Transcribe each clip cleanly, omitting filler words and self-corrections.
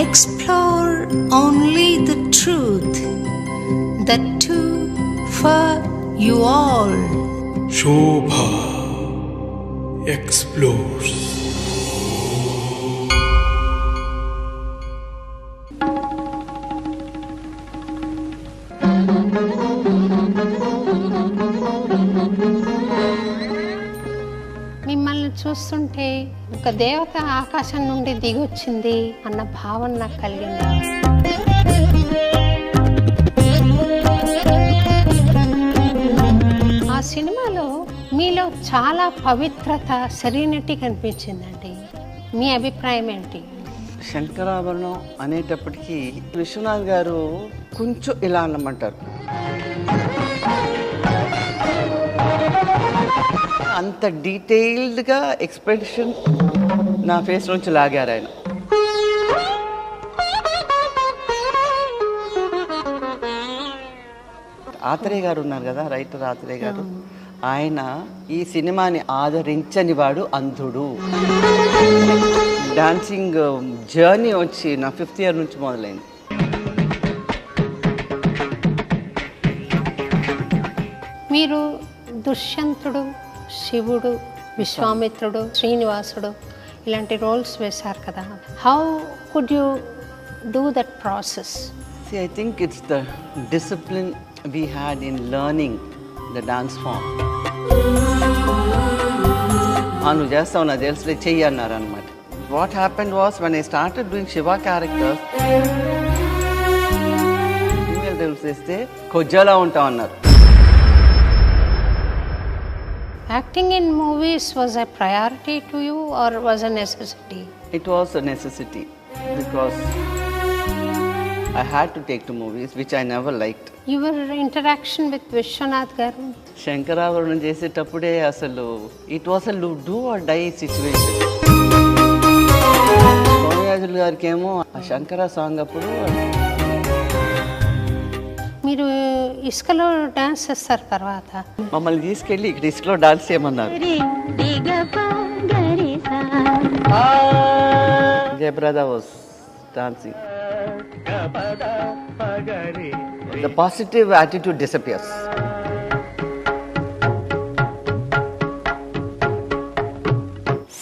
Explore only the truth, the too for you all. Shobha explores. మిమ్మల్ని చూస్తుంటే ఒక దేవత ఆకాశం నుండి దిగొచ్చింది అన్న భావన నాకు కలిగింది. ఆ సినిమాలో మీలో చాలా పవిత్రత, సెరీనిటీ కనిపించిందండి. మీ అభిప్రాయం ఏంటి? శంకరాభరణం అనేటప్పటికీ విశ్వనాథ్ గారు కొంచెం ఇలా అన్నమంటారు, అంత డీటెయిల్డ్గా ఎక్స్ప్రెషన్ నా ఫేస్ నుంచి లాగారు ఆయన. ఆత్రేయ గారు ఉన్నారు కదా, రైటర్ ఆత్రేయ గారు, ఆయన ఈ సినిమాని ఆదరించని వాడు అంధుడు. డాన్సింగ్ జర్నీ వచ్చి నా 5th ఇయర్ నుంచి మొదలైంది. మీరు దుష్యంతుడు, శివుడు, విశ్వామిత్రుడు, శ్రీనివాసుడు ఇలాంటి రోల్స్ వేశారు కదా. How could you do that process? See, I think it's the discipline we had in learning the dance form. నువ్వు చేస్తావు నాకు తెలుసులే చెయ్యి అన్నారు అనమాట. What happened was when I started doing Shiva characters, female తెలిసేస్తే కొజ్జలా ఉంటాం అన్నారు. Acting in movies was a priority to you or was a necessity? It was a necessity because I had to take to movies which I never liked. Your interaction with Vishwanath garu? Sankarabharanam చేసేటప్పుడే అసలు it was a do or die situation. Somayajulu గారికి ఏమో ఆ Shankara song అప్పుడు మీరు ఇసుకలో dance చేస్తారు, తర్వాత మమ్మల్ని తీసుకెళ్ళి ఇక్కడ ఇసుకలో డాన్స్ చేయమన్నారు. Jayaprada was dancing. The positive attitude disappears.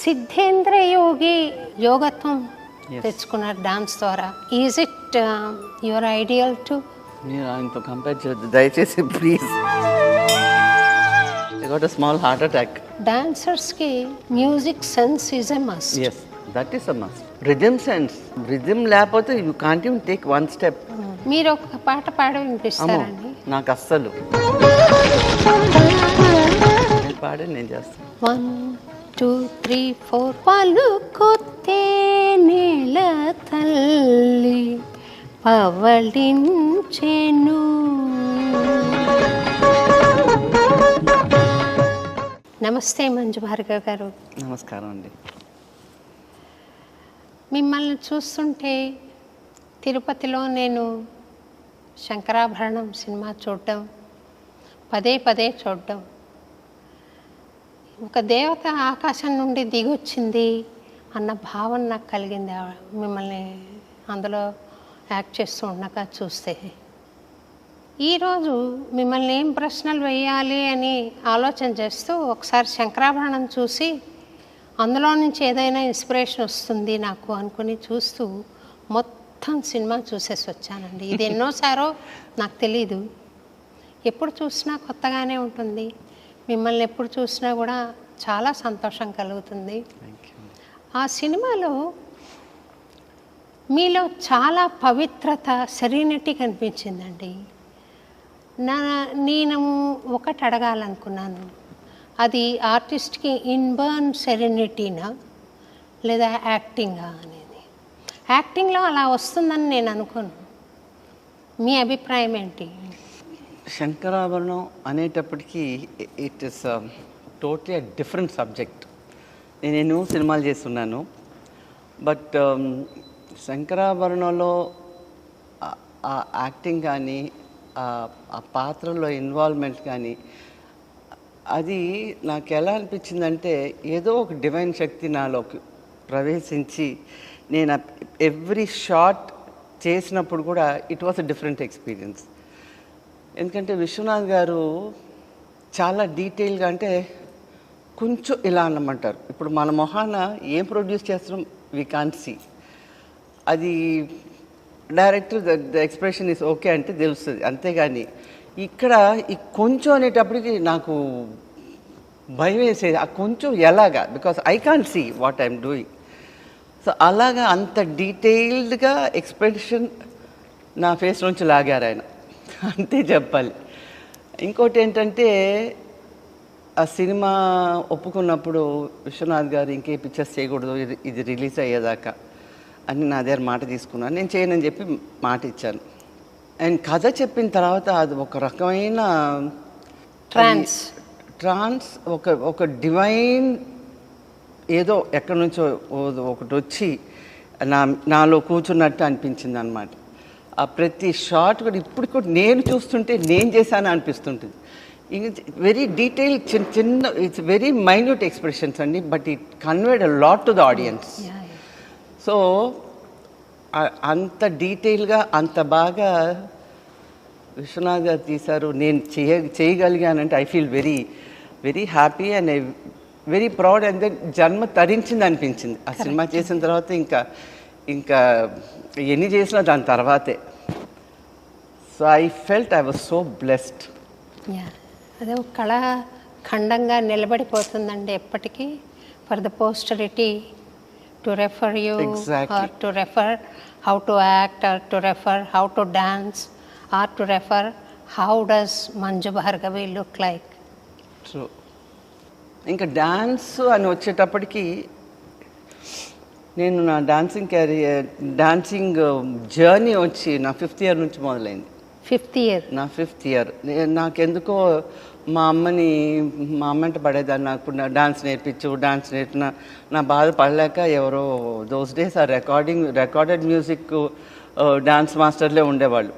Siddhendra Yogi యోగత్వం తెచ్చుకున్నారు డాన్స్ ద్వారా. Is it your ideal too? మీరు ఆయనతో కంపేర్ చేయొద్దు దయచేసి please. I got a small heart attack. Dancers ki music sense is a must. Yes, that is a must. Rhythm sense. Rhythm లేకపోతే you can't even take one step. మీరు ఒక పాట పాడి వినిపిస్తారండి? నాకు అస్సలు పాడే నేను చేస్తాను. 1 2 3 4 పలుకొత్తే నేల తల్లి పవళించెను. నమస్తే మంజు భార్గవ్ గారు. నమస్కారం అండి. మిమ్మల్ని చూస్తుంటే తిరుపతిలో నేను శంకరాభరణం సినిమా చూడటం, పదే పదే చూడటం, ఒక దేవత ఆకాశం నుండి దిగొచ్చింది అన్న భావన నాకు కలిగింది మిమ్మల్ని అందులో యాక్ట్ చేస్తూ ఉండగా చూస్తే. ఈరోజు మిమ్మల్ని ఏం ప్రశ్నలు వేయాలి అని ఆలోచన చేస్తూ ఒకసారి శంకరాభరణం చూసి అందులో నుంచి ఏదైనా ఇన్స్పిరేషన్ వస్తుంది నాకు అనుకుని చూస్తూ మొత్తం సినిమా చూసేసి వచ్చానండి. ఇది ఎన్నోసారో నాకు తెలీదు. ఎప్పుడు చూసినా కొత్తగానే ఉంటుంది. మిమ్మల్ని ఎప్పుడు చూసినా కూడా చాలా సంతోషం కలుగుతుంది. ఆ సినిమాలో మీలో చాలా పవిత్రత, సెరీనిటీ కనిపించిందండి. నేను ఒకటి అడగాలనుకున్నాను, అది ఆర్టిస్ట్కి ఇన్బర్న్ సెరెనిటీనా లేదా యాక్టింగా అనేది. యాక్టింగ్లో అలా వస్తుందని నేను అనుకోను. మీ అభిప్రాయం ఏంటి? శంకరాభరణం అనేటప్పటికీ it is totally different subject. నేను ఎన్నో సినిమాలు చేస్తున్నాను. బట్ శంకరాభరణంలో ఆ యాక్టింగ్ కానీ ఆ పాత్రలో ఇన్వాల్వ్మెంట్ కానీ అది నాకు ఎలా అనిపించిందంటే ఏదో ఒక డివైన్ శక్తి నాలోకి ప్రవేశించి నేను ఎవ్రీ షాట్ చేసినప్పుడు కూడా it was a different experience. ఎందుకంటే విశ్వనాథ్ గారు చాలా డీటెయిల్గా, అంటే కొంచెం ఇలా అన్నమంటారు, ఇప్పుడు మన మొహాన ఏం ప్రొడ్యూస్ చేస్తున్నాం వీ కాంట్ సీ, అది director the expression is okay అంటే తెలుస్తుంది. అంతేగాని ఇక్కడ ఈ కొంచెం అనేటప్పటికి నాకు భయం వేసేది, ఆ కొంచెం ఎలాగా, because I can't see what I'm doing. So అలాగా అంత డీటెయిల్డ్గా ఎక్స్ప్రెషన్ నా ఫేస్ నుంచి లాగారు ఆయన, అంతే చెప్పాలి. ఇంకోటి ఏంటంటే ఆ సినిమా ఒప్పుకున్నప్పుడు విశ్వనాథ్ గారు ఇంకే పిక్చర్స్ చేయకూడదు, ఇది రిలీజ్ అయ్యేదాకా అని నా దగ్గర మాట తీసుకున్నాను. నేను చేయనని చెప్పి మాట ఇచ్చాను. అండ్ కథ చెప్పిన తర్వాత అది ఒక రకమైన ట్రాన్స్ ఒక డివైన్ ఏదో ఎక్కడి నుంచో ఒకటి వచ్చి నాలో కూర్చున్నట్టు అనిపించింది అనమాట. ఆ ప్రతి షాట్ కూడా ఇప్పుడు కూడా నేను చూస్తుంటే నేను చేశాను అనిపిస్తుంటుంది. వెరీ డీటెయిల్ చిన్న ఇట్స్ వెరీ మైన్యూట్ ఎక్స్ప్రెషన్స్ అండి, but it conveyed a lot to the audience. So అంత డీటెయిల్గా అంత బాగా విశ్వనాథ్ గారు తీశారు. నేను చేయగలిగానంటే I feel very very happy and I very proud. And then జన్మ తరించింది అనిపించింది ఆ సినిమా చేసిన తర్వాత. ఇంకా ఎన్ని చేసినా దాని తర్వాతే. So I felt I was so blessed. అదే ఒక కళాఖండంగా నిలబడిపోతుందండి ఎప్పటికీ, for the పోస్టరిటీ to refer you. Exactly. Or to refer how to act, or to refer how to dance, or to refer how does Manju Bhargavi look like. True. ఇంకా dance అని వచ్చేటప్పటికి నేను నా dancing journey వచ్చి నా 5th year నుంచి మొదలైంది. 5th year? నా 5th ఇయర్. నాకెందుకో మా అమ్మంట పడేదాన్ని, నాకు డాన్స్ నేర్పిన నా బాధ పడలేక ఎవరో దోస్ డేస్ ఆ రికార్డెడ్ మ్యూజిక్ డాన్స్ మాస్టర్లే ఉండేవాళ్ళు.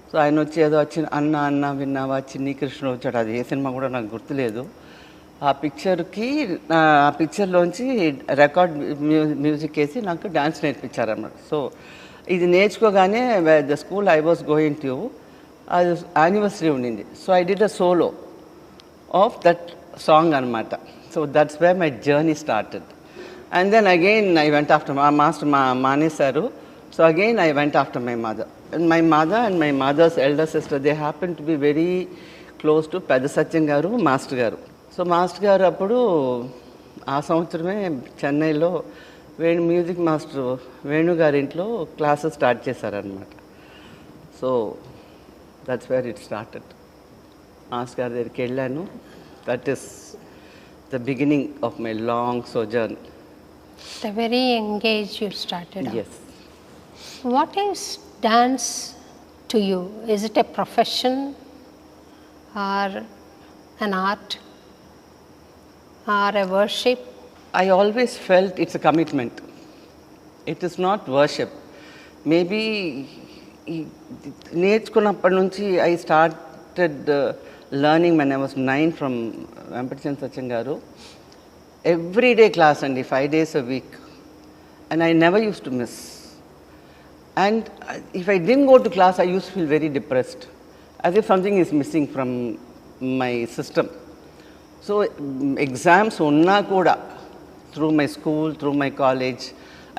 సో ఆయన వచ్చి ఏదో అన్న విన్నావా చిన్ని కృష్ణ వచ్చాడు, అది ఏ సినిమా కూడా నాకు గుర్తులేదు. ఆ పిక్చర్లోంచి రికార్డ్ మ్యూజిక్ వేసి నాకు డాన్స్ నేర్పించారన్నమాట. సో ఇది నేర్చుకోగానే the school I was going to, అది యానివర్సరీ ఉండింది. So I did a solo of that song అనమాట. So that's where my journey started. And then again I went after మా master మానేశారు. So again I went after my mother. And my mother and my mother's elder sister, they happen to be very close to పెద్ద సత్యం గారు, master గారు. So master గారు అప్పుడు ఆ సంవత్సరమే చెన్నైలో మ్యూజిక్ మాస్టర్ వేణు గారి ఇంట్లో క్లాసెస్ స్టార్ట్ చేశారనమాట. So that's wear it started. Master గారి దగ్గరికి వెళ్ళాను. That is the beginning of my long సోజర్న్. The very young age you started. Yes. What is dance to you? Is it a profession or an art or a worship? I always felt it's a commitment. It is not worship. Maybe నేర్చుకున్నప్పటి నుంచి I started learning when I was 9 from Vempatichan Sachin garu. Everyday class and 5 days a week, and I never used to miss. And if I didn't go to class, I used to feel very depressed, as if something is missing from my system. So exams unna kuda, through my school, through my college,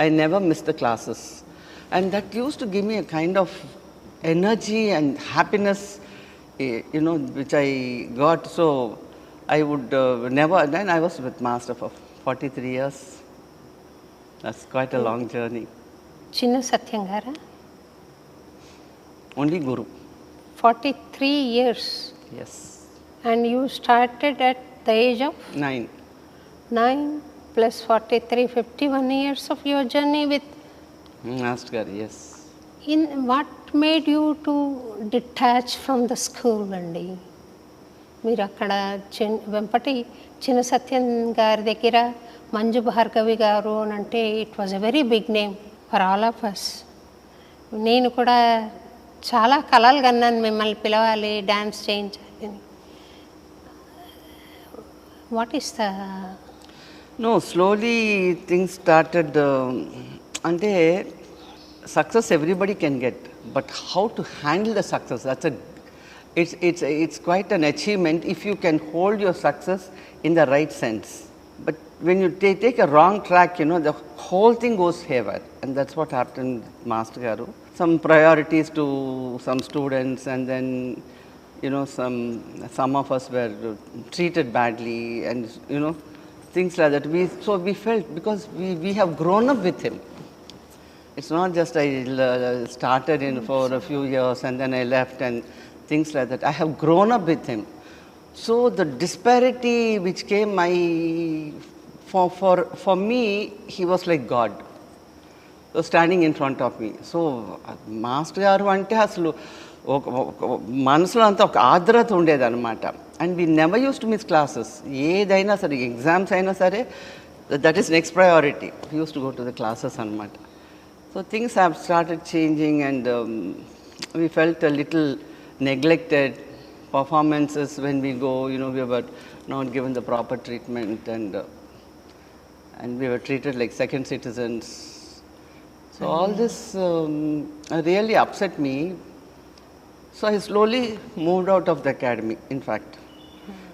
I never missed the classes, and that used to give me a kind of energy and happiness, which I got. So I would never. Then I was with Master for 43 years. That's quite a long journey. Chinna Satyam Gara? Only Guru. 43 years? Yes. And you started at the age of? 9. 9 plus 43, 51 years of your journey with? Master Garu, yes. In what made you to detach from the school, Andi? మీరు అక్కడ వెంపటి చిన్న సత్యం గారి దగ్గర మంజు భార్గవి గారు అని అంటే it was a very big name for all of us. నేను కూడా చాలా కలలు కన్నాను మిమ్మల్ని పిలవాలి, డ్యాన్స్ చేయించాలి. What is the know slowly things started. అంటే success everybody can get, but how to handle the success, that's it's quite an achievement if you can hold your success in the right sense. But when you take a wrong track, the whole thing goes haywire, and that's what happened with Master Garu. Some priorities to some students, and then some of us were treated badly, and things like that. So we felt, because we have grown up with him. It's not just I started in for a few years and then I left and things like that. I have grown up with him. So the disparity which came, for me, he was like God. So standing in front of me. So master గారు అంటే అసలు ఒక మనసులో అంతా ఒక ఆర్ద్రత ఉండేది అనమాట. And we never use to miss classes. ఏదైనా సరే, ఎగ్జామ్స్ అయినా సరే, that is next priority. Use to go to the classes అనమాట. So things have started changing, and we felt a little neglected. Performances, when we go, we were not given the proper treatment, and we were treated like second citizens. So all this really upset me. So I slowly moved out of the academy, in fact,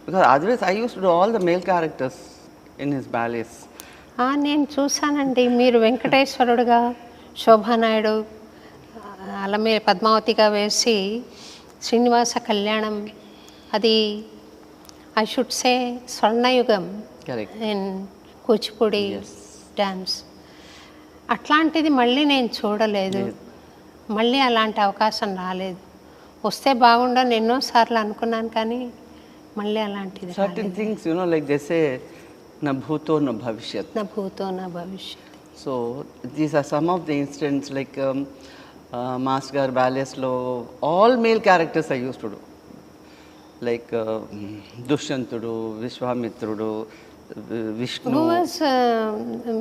because otherwise I used to do all the male characters in his ballets. నేను చూశానండి, మీరు వెంకటేశ్వరుడుగా, శోభానాయుడు అలా మీరు పద్మావతిగా వేసి శ్రీనివాస కళ్యాణం, అది I should say స్వర్ణయుగం in Kuchipudi dance. అట్లాంటిది మళ్ళీ నేను చూడలేదు, మళ్ళీ అలాంటి అవకాశం రాలేదు. వస్తే బాగుండని ఎన్నోసార్లు అనుకున్నాను, కానీ మళ్ళీ అలాంటిది certain things, like they say, na bhuto na bhavishyat. నా భూతో నా భవిష్యత్. So these are some of the incidents, like Master Garu ballets lo all male characters I used to do, like Dushyantudu, Vishwamitrudu, Vishnu. Who was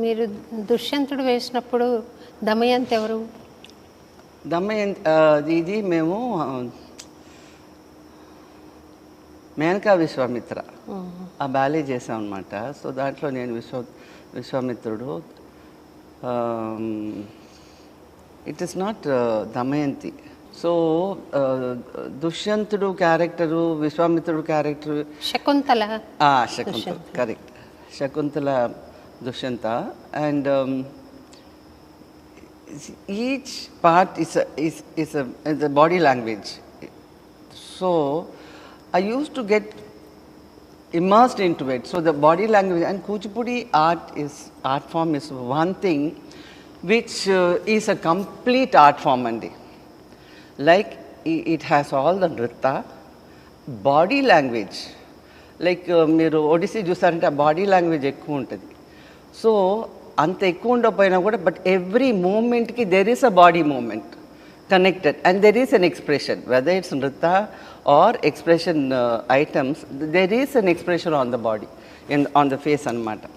మీరు దుష్యంతుడు వేసినప్పుడు దమయంతి ఎవరు? దమయంతి ఇది మేము మేనకా విశ్వామిత్ర ఆ బ్యాలే చేసాం అనమాట. సో దాంట్లో నేను విశ్వామిత్రుడు. It is not Damayanti. So దుష్యంతుడు క్యారెక్టరు, విశ్వామిత్రుడు character Shakuntala. Shakuntala, correct. Shakuntala Dushyanta. And each part is a body language. So I used to get immersed into it. So the body language, and Kuchipudi art form is one thing which is a complete art form andi. Like it has all the nritta, body language. Like మీరు ఒడిస్సీ చూసారంటే ఆ body language ఎక్కువ ఉంటుంది. So అంత ఎక్కువ ఉండకపోయినా కూడా, but every మూమెంట్కి there is a body movement connected, and there is an expression, whether it's nritta or expression items, there is an expression on the body, on the face anamata.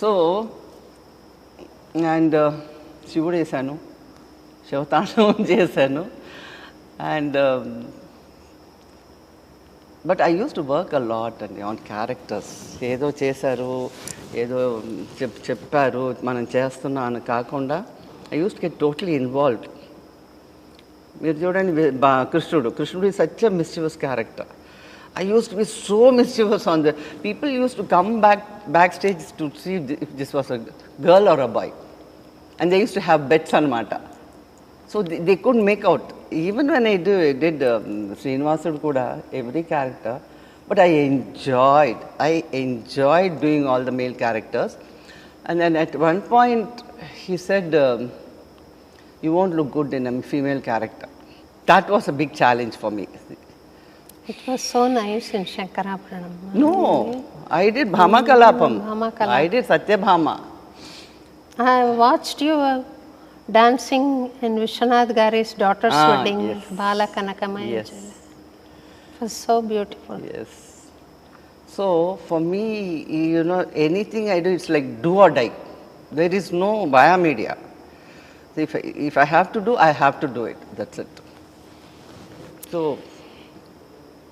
So and శివుడు వేసాను, శివతాండవం చేశాను, and but I used to work a lot and on characters. ఏదో చేశారు, ఏదో చెప్పారు, మనం చేస్తున్నాం అని కాకుండా I used to get totally involved. మీరు చూడండి, కృష్ణుడు is such a mischievous character. I used to be so mischievous on the people used to come backstage to see if this was a girl or a boy, and they used to have bets anamata. So they couldn't make out. Even when I did Srinivasudu kuda, every character, but I enjoyed doing all the male characters. And then at one point he said, you won't look good in a female character. That was a big challenge for me. It was so nice in Shankarabharanam. No, I did Bhama Kalapam. I did Satyabhama. I watched you dancing in Vishwanath Gari's daughter's wedding, yes. Bala Kanakamaya. Yes. It was so beautiful. Yes. So for me, anything I do, it's like do or die. There is no via media. So if I have to do, I have to do it. That's it. So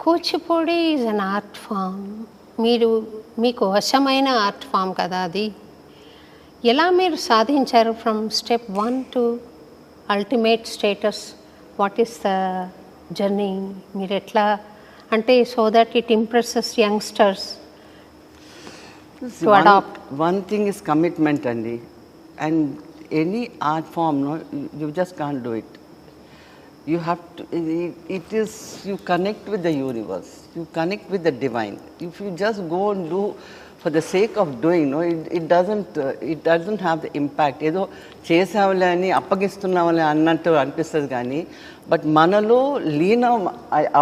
Kuchipudi is an art form. మీకు వశమైన art form కదా అది. ఎలా మీరు సాధించారు from step 1 to ultimate status? What is the journey? మీరు ఎట్లా అంటే so that it impresses youngsters to adapt? one thing is commitment, Andy. And any art form, no, you just can't do it. You have to, it is, you connect with the universe, you connect with the divine. If you just go and do for the sake of doing, no, it doesn't have the impact. ఏదో చేసావులే అని అప్పగిస్తున్నావులే అన్నట్టు అనిపిస్తుంది కానీ but మనలో లీనం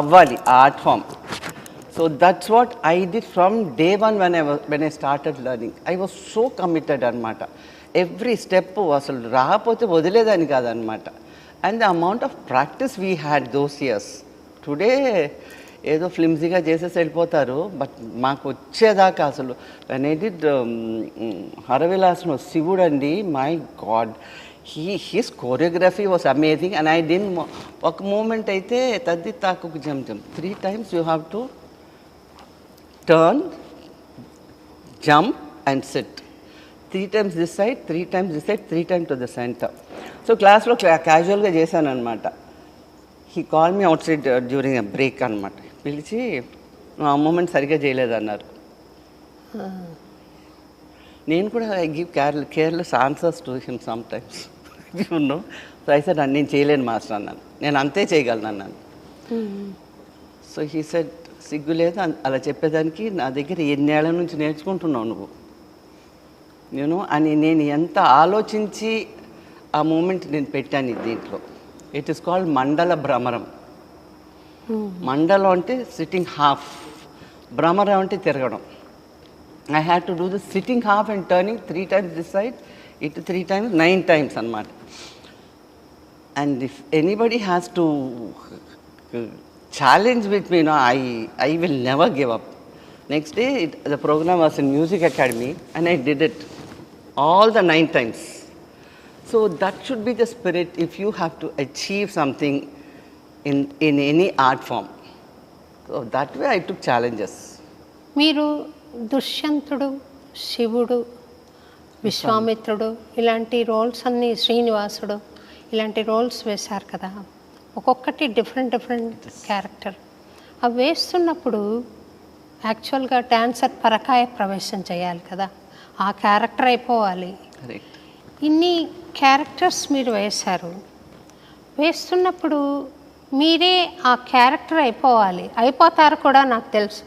అవ్వాలి ఆ art form. So that's what I did from day one when I started learning. I was so committed అనమాట. ఎవ్రీ స్టెప్ అసలు రాకపోతే వదిలేదని కాదనమాట. And the amount of practice we had those years. Today ఏదో ఫ్లిమ్జీగా చేసేసి వెళ్ళిపోతారు, బట్ మాకు వచ్చేదాకా అసలు when I did హరవిలాసను శివుడు అండి, my God, his choreography was amazing. And I didn't ఒక మూమెంట్ అయితే తద్ది తాకు జమ్ 3 times you have to turn, jump and sit. 3 times this side, 3 times this side, 3 times to the center. So క్లాస్లో క్యాజువల్గా చేశాను అనమాట. He call me out side during a break అనమాట. పిలిచి నువ్వు ఆ మూమెంట్ సరిగ్గా చేయలేదన్నారు. నేను కూడా I give careless answers to him some times. So I said నేను చేయలేను మాస్టర్ అన్నాను, నేను అంతే చేయగలను అన్నాను. సో హీ సెడ్ సిగ్గు లేదు అలా చెప్పేదానికి, నా దగ్గర ఎన్నేళ్ల నుంచి నేర్చుకుంటున్నావు నువ్వు అని. నేను ఎంత ఆలోచించి ఆ మూమెంట్ నేను పెట్టాను దీంట్లో. ఇట్ ఈస్ కాల్డ్ మండల భ్రమరం. మండలం అంటే సిట్టింగ్ హాఫ్, భ్రమరం అంటే తిరగడం. I had to do this sitting half and turning 3 times this side, ఇటు 3 times, 9 times అనమాట. And if anybody has to challenge with me, I will never give up. Next day, the program was in Music Academy and I did it all the 9 times. So that should be the spirit if you have to achieve something in any art form. So that way I took challenges. మీరు దుష్యంతుడు, శివుడు, విశ్వామిత్రుడు ఇలాంటి roles అన్నీ, శ్రీనివాసుడు ఇలాంటి roles వేశారు కదా, ఒక్కొక్కటి డిఫరెంట్ క్యారెక్టర్. అవి వేస్తున్నప్పుడు యాక్చువల్గా డాన్సర్ పరకాయ ప్రవేశం చేయాలి కదా, ఆ క్యారెక్టర్ అయిపోవాలి. ఇన్ని క్యారెక్టర్స్ మీరు వేశారు. వేస్తున్నప్పుడు మీరే ఆ క్యారెక్టర్ అయిపోతారు కూడా నాకు తెలుసు.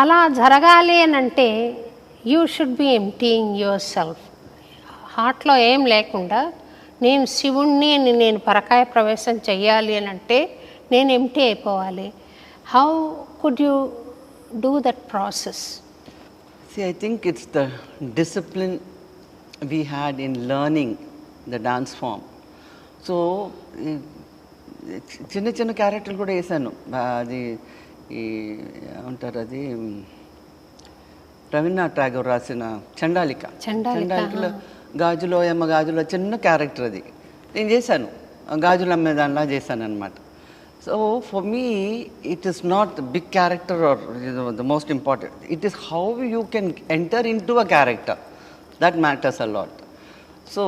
అలా జరగాలి అని అంటే you should be emptying your self. హార్ట్లో ఏం లేకుండా నేను శివుణ్ణి అని నేను పరకాయ ప్రవేశం చెయ్యాలి అని అంటే నేను ఎంప్టీ అయిపోవాలి. How could you do that process? See, I think it's the discipline we had in learning the dance form. So చిన్న క్యారెక్టర్లు కూడా వేసాను. అది ఉంటారు, అది రవీంద్రనాథ్ ఠాగూర్ రాసిన చండాలికలో గాజులో చిన్న క్యారెక్టర్ అది నేను చేశాను. గాజులు అమ్మేదానిలా చేశాను అనమాట. So for me it is not big character or the most important. It is how you can enter in to a character that matters a lot. So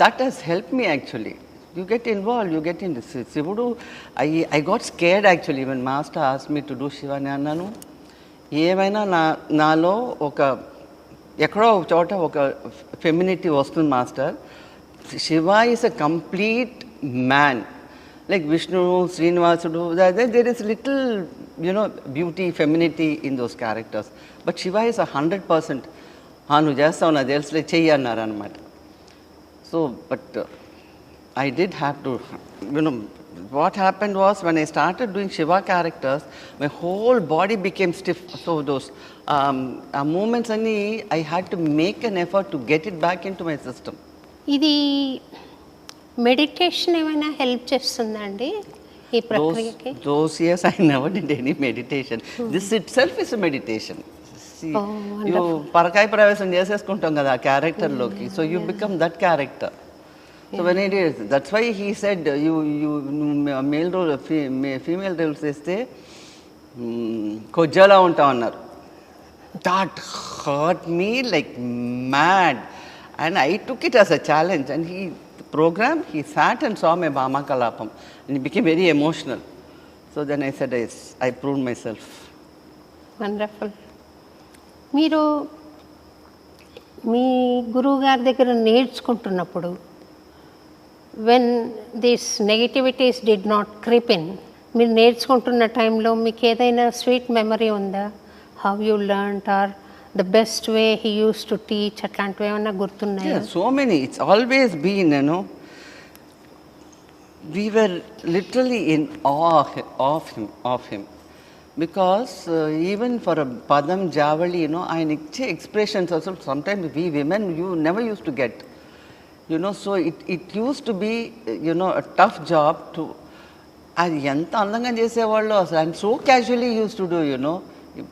that he's help me actually. You get involved, you get into Sivudu. I got scared actually when master asked me to do Shiva అని అన్నాను. ఏమైనా నాలో ఒక ఎక్కడో ఒక చోట ఒక femininity వస్తుంది master. Shiva is a complete man, like Vishnu, శ్రీనివాసుడు. There is little beauty, femininity in those characters. But Shiva is 100%. నువ్వు చేస్తావు నాకు తెలుసులే చెయ్యి అన్నారు అనమాట. So but I did have to, what happened was when I started doing Shiva characters, my whole body became stiff. So those movements, I had to make an effort to get it back into my system. ఇది meditation ఏమైనా help చేస్తుందండి? ఈ ప్రక్రియకి? Those years I never did any meditation. This itself is a meditation. See, Oh, you పరకాయ ప్రవేశం చేసేసుకుంటాం కదా ఆ క్యారెక్టర్లోకి, so you become that character. So when it is, that's why he said you male role female roles వేస్తే కొజ్జాలా ఉంటాం అన్నారు. That hurt me like mad and I took it as a challenge and he program, he sat and saw my Bhama Kalapam and he became very emotional. So then I said, yes, I proved myself. Wonderful. మీరు మీ గురువు గారి దగ్గర నేర్చుకుంటున్నప్పుడు when this negativities did not creep in, మీరు నేర్చుకుంటున్న టైంలో మీకు ఏదైనా స్వీట్ మెమరీ ఉందా? How you learned or the best way he use to teach, అట్లాంటివి ఏమన్నా గుర్తున్నాయా? Yeah, so many. It's always been, we were literally in awe of him. Because even for a Padam Javali, ఆయన ఇచ్చే expressions also sometimes we women, you never used to get. So it used to be, a tough job to, అది ఎంత అందంగా చేసేవాళ్ళు అసలు. And so casually use to do,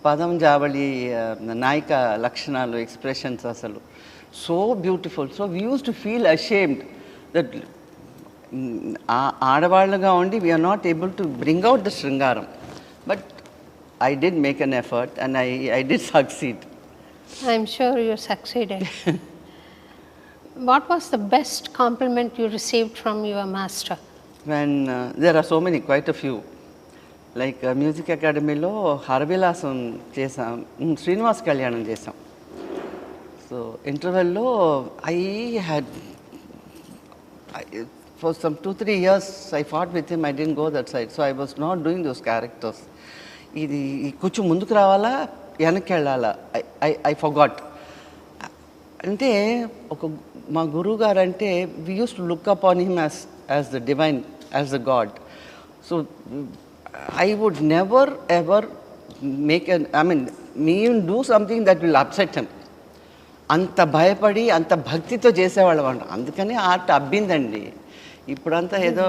padam javali నాయిక లక్షణాలు, expressions అసలు so beautiful. So we use to feel ashamed that ఆడవాళ్ళుగా ఉండి we are not able to bring out the shringaram. But I did make an effort and I did succeed. I'm sure you succeeded. What was the best compliment you received from your master? When there are so many, quite a few. Like music అకాడమీలో హరవిలాసం చేసాం, శ్రీనివాస్ కళ్యాణం చేసాం. So ఇంటర్వెల్లో I had for some 2-3 years I fought with him. I didn't go that side. So I was not doing those characters. ఇది కొంచెం ముందుకు రావాలా వెనక్కి వెళ్ళాలా, ఐ ఫర్గాట్. అంటే మా గురువు గారు అంటే we use to look up on him as the divine, as the God. So I would never ever do something that will upset him. అంత భయపడి అంత భక్తితో చేసేవాళ్ళం అంట. అందుకని ఆర్ట్ అబ్బిందండి. ఇప్పుడంతా ఏదో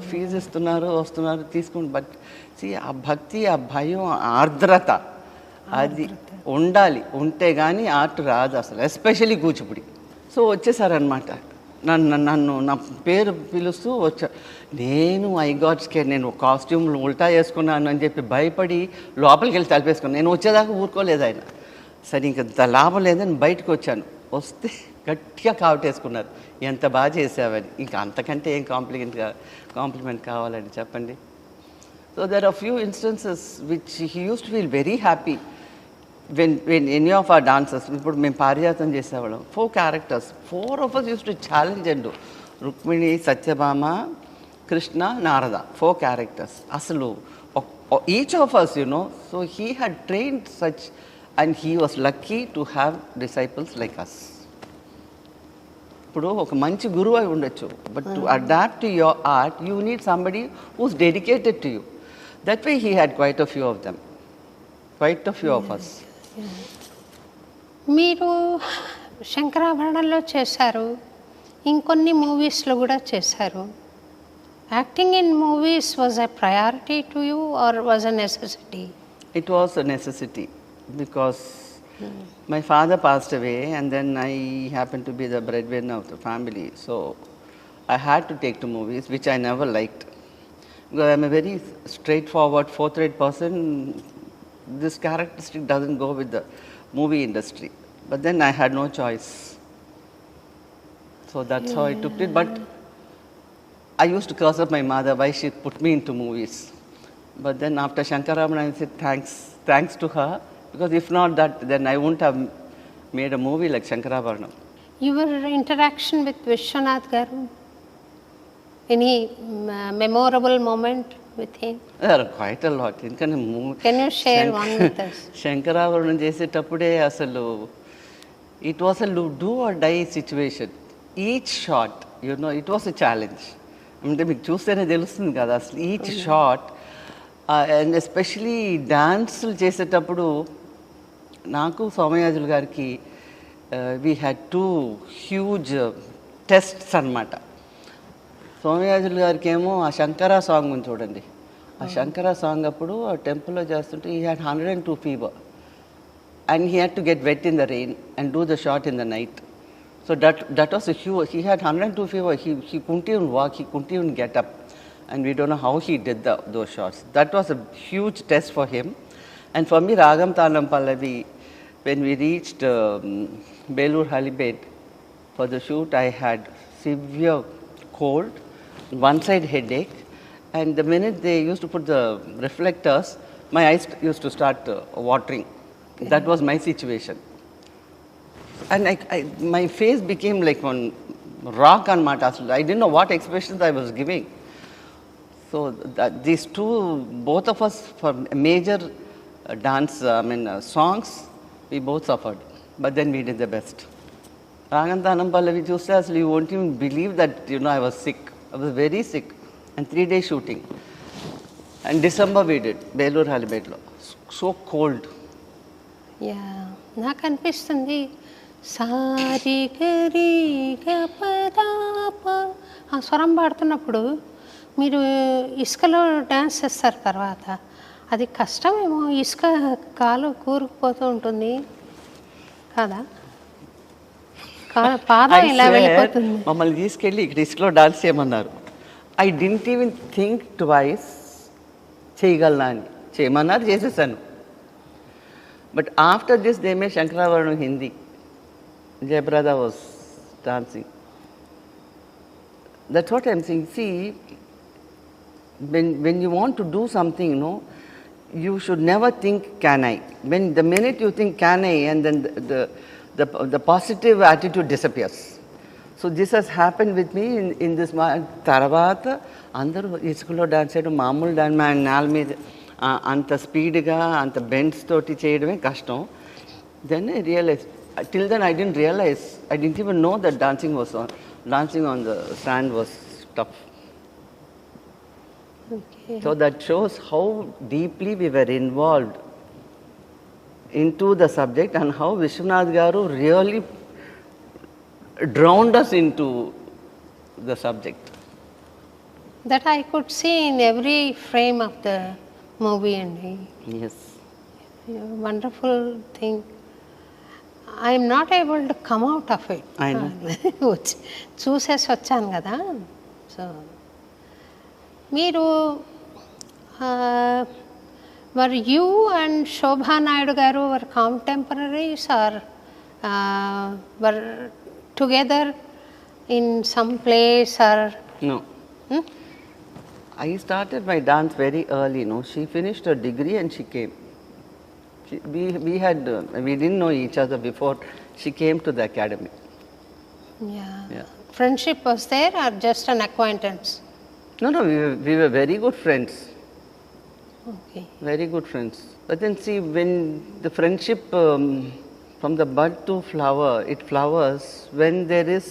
ఫీజు ఇస్తున్నారు, వస్తున్నారు, తీసుకుంటు. బట్ ఆ భక్తి, ఆ భయం, ఆర్ద్రత అది ఉండాలి. ఉంటే కానీ ఆర్ట్ రాదు అసలు, ఎస్పెషలీ కూచిపూడి. సో వచ్చేసారనమాట. నన్ను నా పేరు పిలుస్తూ వచ్చా. నేను ఐ గాట్ స్కేర్డ్. నేను కాస్ట్యూమ్లు ఉల్టా వేసుకున్నాను అని చెప్పి భయపడి లోపలికి వెళ్ళి తలిపేసుకున్నాను. నేను వచ్చేదాకా ఊరుకోలేదు ఆయన. సరే ఇంకా లాభం లేదని బయటకు వచ్చాను. వస్తే గట్టిగా కావటేసుకున్నారు, ఎంత బాగా చేసావని. ఇంకా అంతకంటే ఏం కాంప్లిమెంట్ కావాలని చెప్పండి. So there are few instances which he use to feel very happy when any of our dancers, ఇప్పుడు మేము పారిజాతం చేసేవాళ్ళం, 4 characters, 4 of us used to challenge and do. Rukmini, Satyabhama, Krishna, Narada, 4 characters. అసలు each of us, so he had trained such and he was lucky to have disciples like us. ఇప్పుడు ఒక మంచి గురువు అయి ఉండొచ్చు, but to adapt to your art you need somebody who's dedicated to you. That way he had quite a few of them, quite a few of us. మీరు శంకరాభరణంలో చేశారు, ఇంకొన్ని మూవీస్లో కూడా చేశారు. Acting in movies was a priority to you or was a necessity? It was a necessity because my father passed away and then I happened to be the breadwinner of the family. So I had to take to movies, which I never liked. Because I'm a very straightforward, forthright person. This characteristic doesn't go with the movie industry. But then I had no choice. So that's how I took it. But I used to curse up my mother why she put me into movies. But then after Shankarabharan, I said thanks to her, because if not that, then I wouldn't have made a movie like Shankarabharanam. Your interaction with Vishwanath Garu, any memorable moment with him? There are quite a lot. Can you share one with us? Shankarabharanam చేసేటప్పుడే అసలు it was a do or die situation. Each shot, it was a challenge. అంటే మీకు చూస్తేనే తెలుస్తుంది కదా అసలు each shot. And especially డాన్సులు చేసేటప్పుడు నాకు సోమయాజులు గారికి వీ హ్యాడ్ 2 హ్యూజ్ టెస్ట్స్ అన్నమాట. సోమయాజులు గారికి ఏమో ఆ శంకర సాంగ్ ఉంది చూడండి. ఆ శంకర సాంగ్ అప్పుడు ఆ టెంపుల్లో చేస్తుంటే ఈ had 102 fever and he had to get wet in the rain and do the shot in the night. So that was a huge, he had 102 fever, he couldn't even walk, he couldn't even get up. And we don't know how he did those shots. That was a huge test for him. And for me, Ragam Talam Pallavi, when we reached Belur Halibet for the shoot, I had severe cold, one side headache, and the minute they used to put the reflectors, my eyes used to start watering. That was my situation. And my face became like one rock on Matas. I didn't know what expressions I was giving. So these two, both of us, for major dance, songs, we both suffered. But then we did the best. Ragantanam Pallavi Chuste, you won't even believe that, I was sick. I was very sick. And 3-day shooting. And December we did, Belur Halibetlo. So cold. Yeah నాకు అనిపిస్తుంది సారి గరి గపదాప ఆ స్వరం పాడుతున్నప్పుడు మీరు ఇసుకలో dance చేస్తారు తర్వాత అది కష్టమేమో, ఇసుక కాలు కూరుకుపోతూ ఉంటుంది కదా, పాదం ఇలా వెళ్ళిపోతుంది. మమ్మల్ని తీసుకెళ్ళి ఇక్కడ ఇసుకలో డాన్స్ చేయమన్నారు. I didn't even think twice చేయగలనా అని. చేయమన్నారు, చేసేసాను. But after this they may Sankarabharanam Hindi. Jayaprada was dancing. That's what I'm saying. See, when you want to do something, you should never think, can I? The minute you think, can I, and then the positive attitude disappears. So this has happened with me in this. Taravata, andaru iskalo dance cheyadam, maamul dance, man naal మీద అంత స్పీడ్గా అంత bends తోటి చేయడమే కష్టం. Then I realized. Till then I didn't realize, I didn't even know that dancing on the sand was tough. Okay. So that shows how deeply we were involved into the subject and how Vishwanath Garu really drowned us into the subject. That I could see in every frame of the movie and Yes. wonderful thing. I am not able to come out of it. I know. చూసేసి వచ్చాను కదా. So మీరు మరి you and Shobha Naidu garu were contemporaries or were together in some place or? No. I started my dance very early. She finished her degree and she came. We didn't know each other before she came to the academy. Yeah. Friendship was there or just an acquaintance? No, we were very good friends. Okay. Very good friends. But then see, when the friendship from the bud to flower, it flowers when there is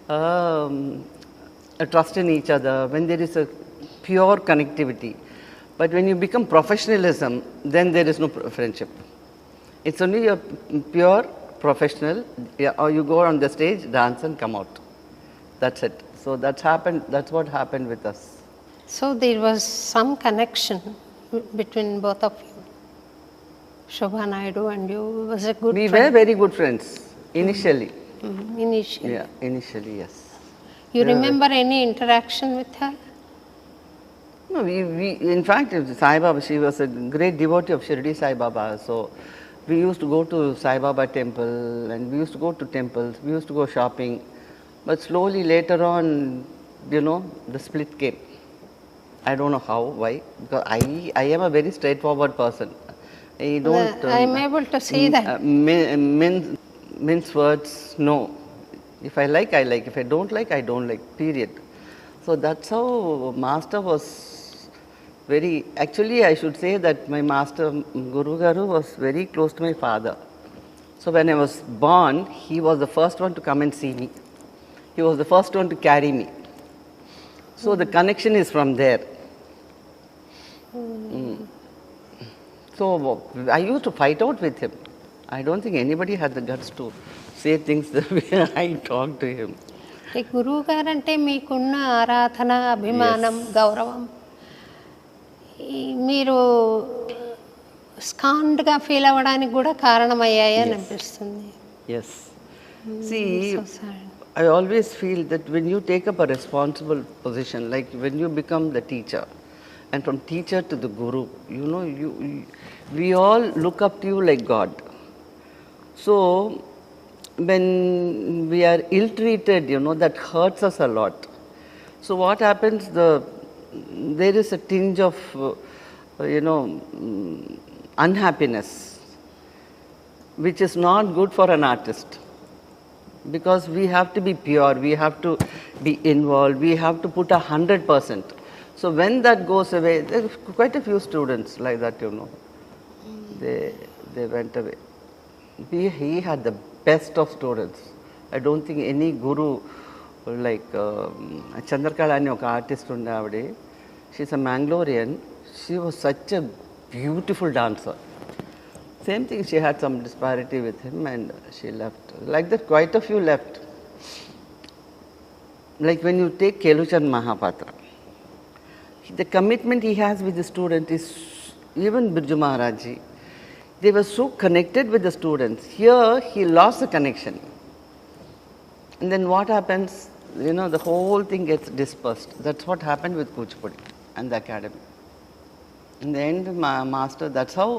a trust in each other, when there is a pure connectivity. But when you become professionalism, then there is no friendship. It's only a pure professional, or you go on the stage, dance and come out. That's it. So that's what happened with us. So there was some connection between both of you. Shobha Naidu and you was a good friend. We were very good friends, initially. Initially. Yeah, initially, yes. You remember any interaction with her? No, in fact, Sai Baba, she was a great devotee of Shirdi Sai Baba. So we used to go to Sai Baba temple and we used to go to temples, we used to go shopping. But slowly later on, the split came. I don't know how, why. Because I am a very straightforward person. I don't... I am able to see that. Mince words, no. If I like, I like. If I don't like, I don't like, period. So that's how Master was very, actually I should say that my master, Guru Garu, was very close to my father. So when I was born, he was the first one to come and see me. He was the first one to carry me. So the connection is from there. So I used to fight out with him. I don't think anybody had the guts to say things the way I talked to him. ఈ గురువు guarantee మీకున్న ఆరాధన, అభిమానం, గౌరవం మీరు స్కాండ్గా feel అవ్వడానికి కూడా కారణమయ్యాయి అని అనిపిస్తుంది. Yes. See, So sad. I always feel that when you take up a responsible position, like when you become the teacher, and from teacher to the guru, we all look up to you like God. So, when we are ill-treated, that hurts us a lot. So what happens, there is a tinge of, unhappiness, which is not good for an artist. Because we have to be pure, we have to be involved, we have to put 100%. So when that goes away, there are quite a few students like that, they went away. He had the best of students. I don't think any guru, like Chandrakala ani oka artist unde avade, she's a Mangalorean, she was such a beautiful dancer. Same thing, she had some disparity with him and she left. Like that, quite a few left. Like when you take Keluchan Mahapatra, the commitment he has with the student is, even Birju Maharajji, they were so connected with the students. Here, he lost the connection. And then what happens, the whole thing gets dispersed. That's what happened with Kuchipudi and the academy. In the end, master, that's how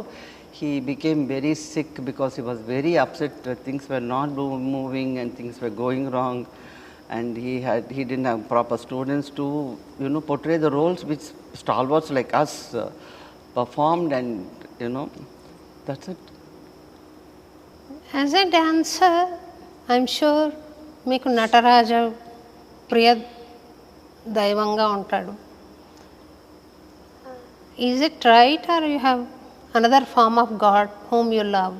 he became very sick, because he was very upset that things were not moving and things were going wrong, and he didn't have proper students to portray the roles which stalwarts like us performed, and that's it. As a dancer I'm sure మీకు నటరాజ ప్రియ దైవంగా ఉంటాడు. Is it right are you have another form of God whom you love?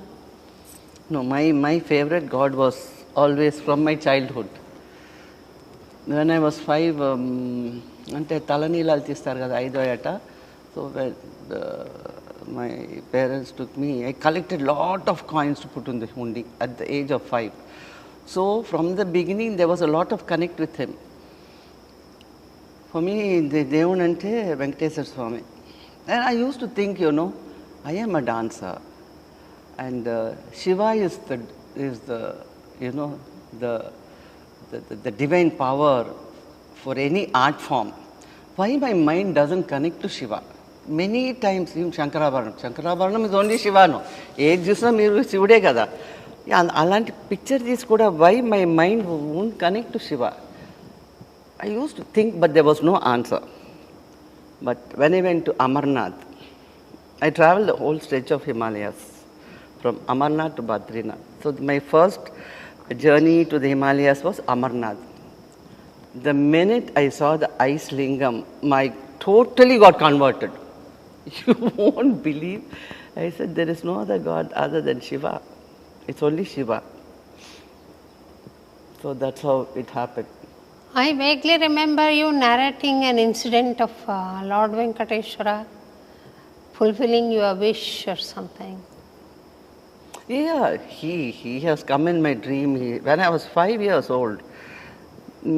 No, my favorite God was always from my childhood. When I was 5, ante talanilal తీస్తారు కదా 5వ ఏట, so my parents took me, I collected lot of coins to put in the hundi at the age of 5. So from the beginning there was a lot of connect with him. For me, the దేవుడు అంటే వెంకటేశ్వర స్వామి. And I used to think, I am a dancer, and Shiva is the divine power for any art form. Why my mind doesn't connect to Shiva? Many times, even Shankarabharanam is only Shiva, no? Age chusna meeru Shivude kada. Alanti picture this kuda, why my mind won't connect to Shiva? I used to think, but there was no answer. But when I went to Amarnath, I traveled the whole stretch of Himalayas, from Amarnath to Badrinath. So my first journey to the Himalayas was Amarnath. The minute I saw the ice lingam, my totally got converted. You won't believe. I said, there is no other God other than Shiva. It's only Shiva. So that's how it happened. I vaguely remember you narrating an incident of Lord Venkateshwara fulfilling your wish or something. Yeah, he has come in my dream. When I was 5 years old,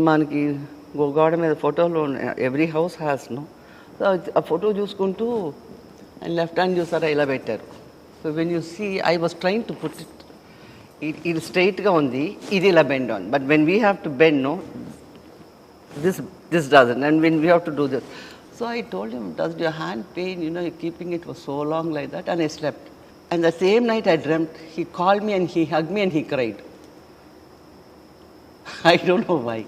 manaki గోడ మీద ఫోటోలు every house has ఆ photo చూసుకుంటూ left hand చూసారా ఇలా పెట్టారు. So when you see I was trying to put ఇది స్ట్రైట్గా ఉంది, ఇది ఇలా bend on, but when we have to bend this doesn't, and when we have to do this. So I told him, does your hand pain, you're keeping it for so long like that? And I slept. And the same night I dreamt, he called me and he hugged me and he cried. I don't know why.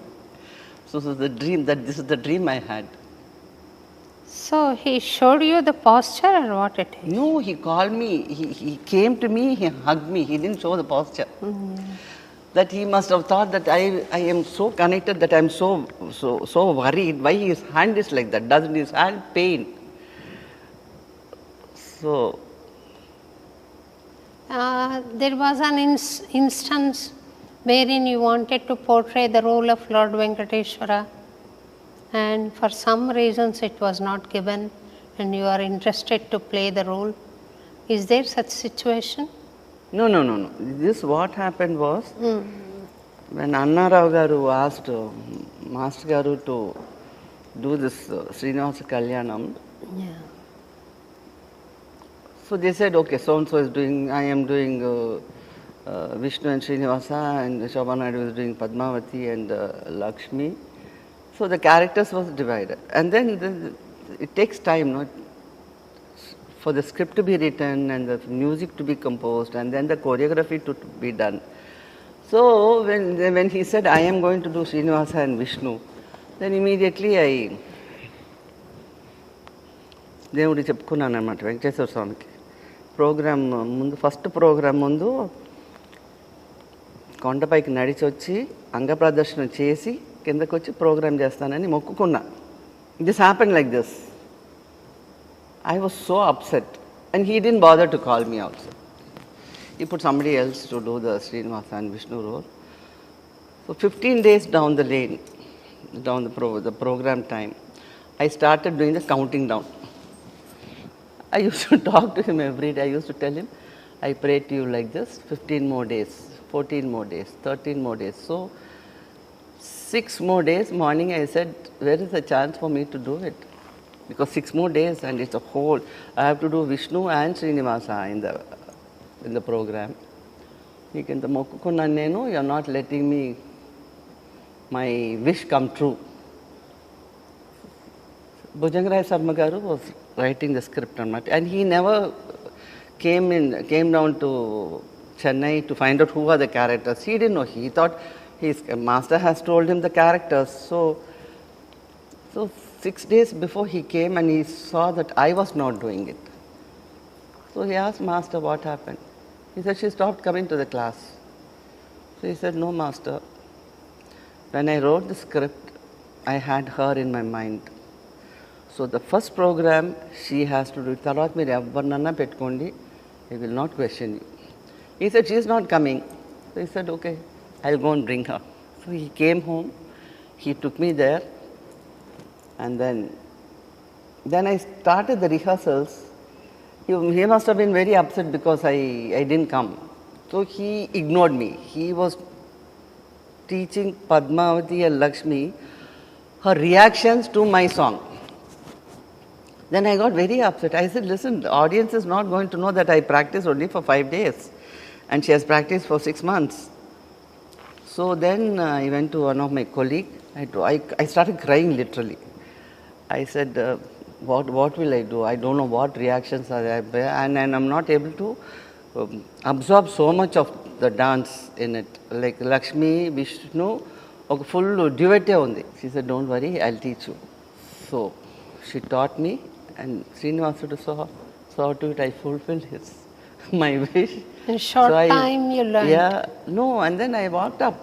So this is the dream I had. So he showed you the posture or what it is? No, he called me, he came to me, he hugged me, he didn't show the posture. That he must have thought that I am so connected, that I am so worried. Why his hand is like that? Doesn't his hand pain? So there was an instance wherein you wanted to portray the role of Lord Venkateshwara, and for some reasons it was not given, and you are interested to play the role. Is there such situation? No. This what happened was, when Anna Rao garu asked Master garu to do this Srinivasa Kalyanam, Yeah. so they said, okay, so and so is doing, I am doing Vishnu and Srinivasa, and Shobha Naidu is doing Padmavati and Lakshmi. So the characters was divided, and then it takes time, no, for the script to be written and the music to be composed and then the choreography to be done. So when he said, I am going to do Srinivasa and Vishnu, then immediately I దేవుడికి చెప్పుకున్నాను అనమాట వెంకటేశ్వర స్వామికి. Programme ముందు, first programme ముందు కొండపైకి నడిచి వచ్చి అంగ ప్రదర్శన చేసి కిందకు వచ్చి ప్రోగ్రామ్ చేస్తానని మొక్కుకున్నా. This happen like this. I was so upset, and he didn't bother to call me also. He put somebody else to do the Srinivasa and Vishnu role. So 15 days down the lane, down the program time, I started doing the counting down. I used to talk to him every day. I used to tell him, I pray to you like this, 15 more days, 14 more days, 13 more days. So 6 more days, morning I said, where is the chance for me to do it? Because 6 more days and it's a whole, I have to do Vishnu and Srinivasa in the program. Nikenta mokkukunna nenu, you are not letting me my wish come true. Bhujangarai Sarma garu was writing the script and he never came down to Chennai to find out who are the characters. He didn't know. He thought his master has told him the characters. So 6 days before he came and he saw that I was not doing it. So he asked Master what happened. He said, she stopped coming to the class. So he said, no Master, when I wrote the script, I had her in my mind. So the first program she has to do, Tarat meer evvarnanna pettukondi, I will not question you. He said, she is not coming. So he said, okay, I'll go and bring her. So he came home, he took me there. And then I started the rehearsals. He must have been very upset because I didn't come. So he ignored me. He was teaching Padmavati and Lakshmi her reactions to my song. Then I got very upset. I said, listen, the audience is not going to know that I practiced only for 5 days and she has practiced for 6 months. So then I went to one of my colleagues. I started crying literally. I said, what will I do? I don't know what reactions are there, and I'm not able to absorb so much of the dance in it. Like Lakshmi, Vishnu, a full duet undi. She said, don't worry, I'll teach you. So she taught me, and Srinivasa saw to it, I fulfilled my wish. In short time you learned. Yeah, no, and then I walked up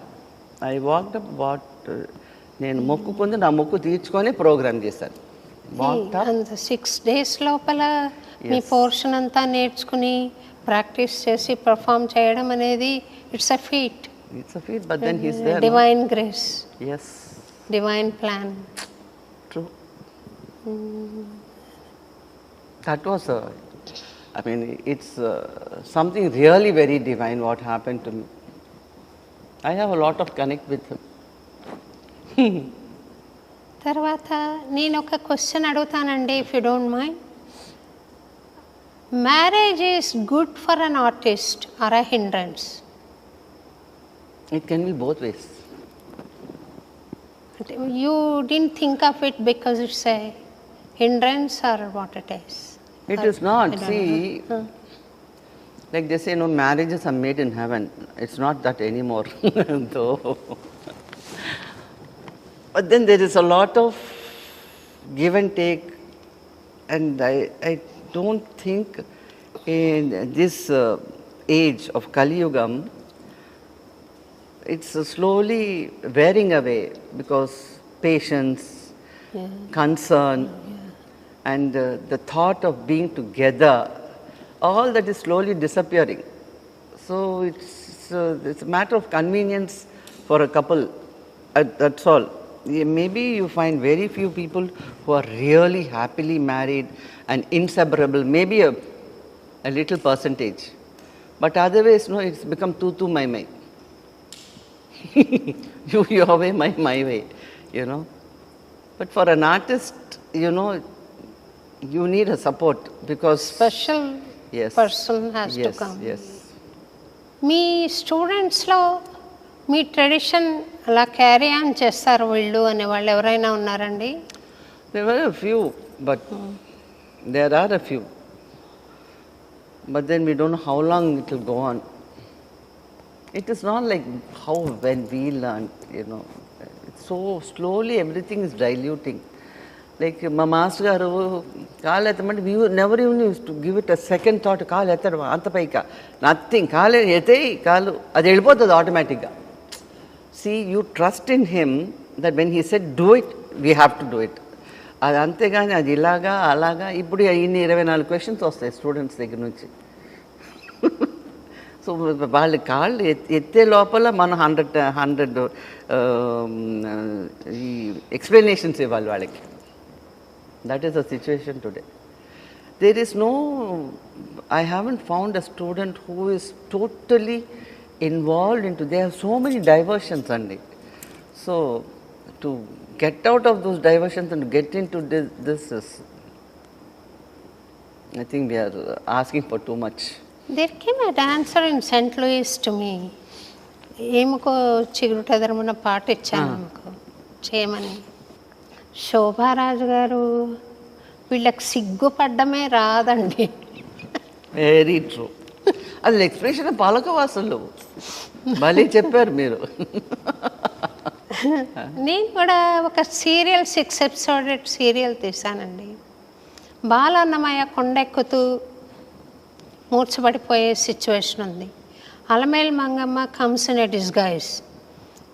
what నేను మొక్కుకుంది నా మొక్కు తీర్చుకొని programme చేశాను. And 6 days లోపల మీ portion అంతా నేర్చుకుని practice చేసి perform చేయడం అనేది it's a feet. But then he's there. Divine grace. Yes. Divine plan. True. That was it's something really very divine what happened to me. I have a lot of connect with him. తర్వాత నేను ఒక question అడుగుతానండి, if you don't mind. Marriage is good for an artist or a hindrance? It can be both ways. You didn't think of it because it's a hindrance or what it is? It is not. See, like they say, no, marriages are made in heaven. It's not that anymore. Though. But then there is a lot of give and take, and I don't think in this age of Kali Yugam, it's slowly wearing away because patience, concern, and the thought of being together, all that is slowly disappearing. So it's a matter of convenience for a couple. That's all. Maybe you find very few people who are really happily married and inseparable, maybe a little percentage. But otherwise, no, it's become tu my. your way, my way, you know. But for an artist, you know, you need a support because special yes, person has to yes, come. yes. మీ స్టూడెంట్స్లో మీ tradition అలా carry on చేస్తారు వీళ్ళు అనే వాళ్ళు ఎవరైనా ఉన్నారండి? There were a few, but there are a few. But then we don't know how long it will go on. It is not like how when we learn, you know. It's so slowly everything is diluting. Like my master garu కాలు ఎత్తమంటే we never even used to give it a second thought. కాలు ఎత్తడం అంత పైగా nothing, కాలు ఎత్తేయి, కాలు అది వెళ్ళిపోతుంది ఆటోమేటిక్గా. See, you trust in him that when he said do it, we have to do it. అది అంతేగాని అది ఇలాగా అలాగా. ఇప్పుడు ఇన్ని 24 క్వశ్చన్స్ వస్తాయి స్టూడెంట్స్ దగ్గర నుంచి. సో వాళ్ళ కాళ్ళు ఎత్తే లోపల మనం 100 ఈ ఎక్స్ప్లెనేషన్స్ ఇవ్వాలి వాళ్ళకి. That is the situation today. There is no, I haven't found a student who is totally involved in to, they have so many diversions అండి. So to get out of those diversions and get into this is, I think we are asking for too much. There came a dancer in St. Louis to me. ఏముకో చిగురుటెదరమున పాట ఇచ్చాను ఆమెకు చేయమని. శోభారాజు గారు వీళ్ళకి సిగ్గుపడ్డమే రాదండి. Very true. అది expression పాలకవాసులు మళ్ళీ చెప్పారు మీరు. నేను కూడా ఒక సీరియల్ 6 ఎపిసోడ్ సీరియల్ తీశానండి. బాలన్నమయ్య కొండెక్కుతూ మూర్చబడిపోయే సిచ్యువేషన్ ఉంది. Alamelu Mangamma comes in a disguise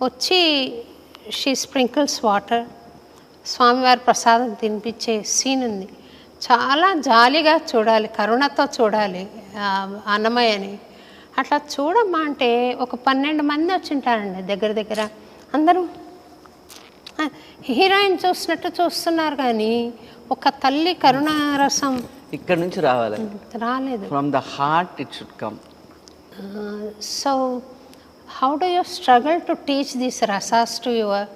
వచ్చి షీ స్ప్రింకిల్స్ వాటర్, స్వామివారి ప్రసాదం తినిపించే సీన్ ఉంది. చాలా జాలిగా చూడాలి, కరుణతో చూడాలి అన్నమయ్యని. అట్లా చూడమ్మా అంటే ఒక 12 మంది వచ్చింటారండి దగ్గర దగ్గర. అందరూ హీరోయిన్ చూసినట్టు చూస్తున్నారు కానీ ఒక తల్లి కరుణారసం ఇక్కడ నుంచి రావాలి, రాలేదు. From the heart it should come. So how do you struggle to teach this rasas to your